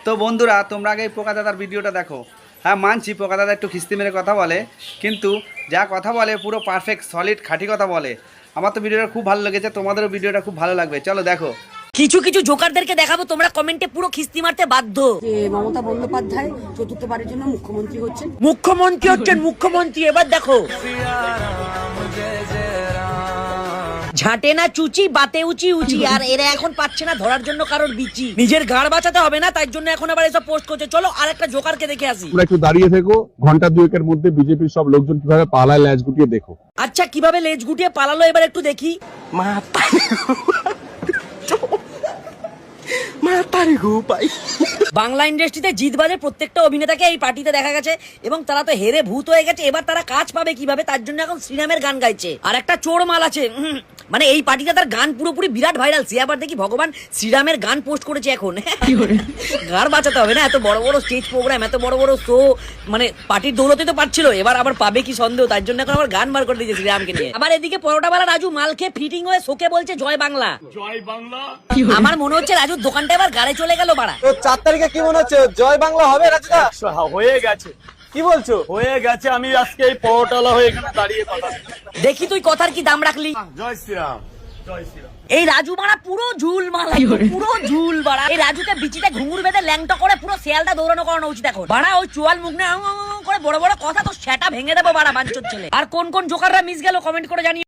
তো বন্ধুরা তোমরা আগে পোকা দাদার ভিডিওটা দেখো। হ্যাঁ মানছি পোকা দাদা একটু খিস্তি মেরে কথা বলে, কিন্তু যা কথা বলে পুরো পারফেক্ট সলিড খাঁটি কথা বলে। আমার তো ভিডিওটা খুব ভালো লেগেছে, তোমাদেরও ভিডিওটা খুব ভালো লাগবে, চলো দেখো। কিছু কিছু জোকারদেরকে দেখাবো, তোমরা কমেন্টে পুরো খিস্তি মারতে বাধ্য। মমতা বন্দ্যোপাধ্যায় চতুর্থবারের জন্য মুখ্যমন্ত্রী হচ্ছেন। মুখ্যমন্ত্রী এবার দেখো। ঝাঁটে না চুচি বাতে উচি উচি, আর এরা এখন পাচ্ছে না ধরার জন্য কারোর বিচি। নিজের গাড় বাঁচাতে হবে না, তাই জন্য এখন আবার এসব পোস্ট করছে। চলো আর একটা জোকারকে দেখে আসি। তোমরা একটু দাঁড়িয়ে থেকো, ঘন্টা দুয়েকের মধ্যে বিজেপির সব লোকজন কিভাবে পালায় ল্যাজ গুটিয়ে দেখো। আচ্ছা কিভাবে লেজ গুটিয়ে পালালো এবার একটু দেখি। বাংলা ইন্ডাস্ট্রিতে জিতবাজের প্রত্যেকটা অভিনেতাকে এই পার্টিতে দেখা গেছে, এবং তারা তো হেরে ভূত হয়ে গেছে। এবার তারা কাজ পাবে কিভাবে, তার জন্য এখন শ্রীরামের গান গাইছে। আর একটা চোর মাল আছে, মানে এই পার্টিতে তার গান পুরোপুরি বিরাট ভাইরাল। সে আবার দেখি ভগবান শ্রীরামের গান পোস্ট করেছে এখন। গান বাঁচাতে হবে না, এত বড় বড় স্টেজ প্রোগ্রাম, এত বড় বড় শো, মানে পার্টির দৌলতে তো পারছিল, এবার আবার পাবে কি সন্দেহ, তার জন্য এখন আবার গান বার করে দিয়েছে শ্রীরামকে নিয়ে। আবার এদিকে পরোটাওয়ালা রাজু মালকে ফিটিং হয়ে শোকে বলছে জয় বাংলা। জয় বাংলা। আমার মনে হচ্ছে রাজুর দোকানটা এবার গাড়ে চলে গেল বাড়া। তো 4 তারিখে কি মনে হচ্ছে, জয় বাংলা হবে রাজুদা? হয়ে গেছে। কি বলছো? হয়ে গেছে, আমি আজকে এই পরোটালা হয়ে এখানে দাঁড়িয়ে কথা। দেখি তুই কথার কি দাম রাখলি। জয় শ্রীরাম, জয় শ্রীরাম। এই রাজু বাড়া পুরো ঝুল মালা, পুরো ঝুল বাড়া। এই রাজুকে বিচিতে ঘুঙুর বেঁধে ল্যাংটা করে পুরো শিয়ালটা দৌড়ানো করানো উচিত এখন। বাড়া ওই চোয়াল মুখ নিয়ে করে বড় বড় কথা, তো সেটা ভেঙে দেবো বাড়া বাঞ্চোর ছেলে। আর কোন কোন জোকাররা মিস গেল কমেন্ট করে জানিয়ে।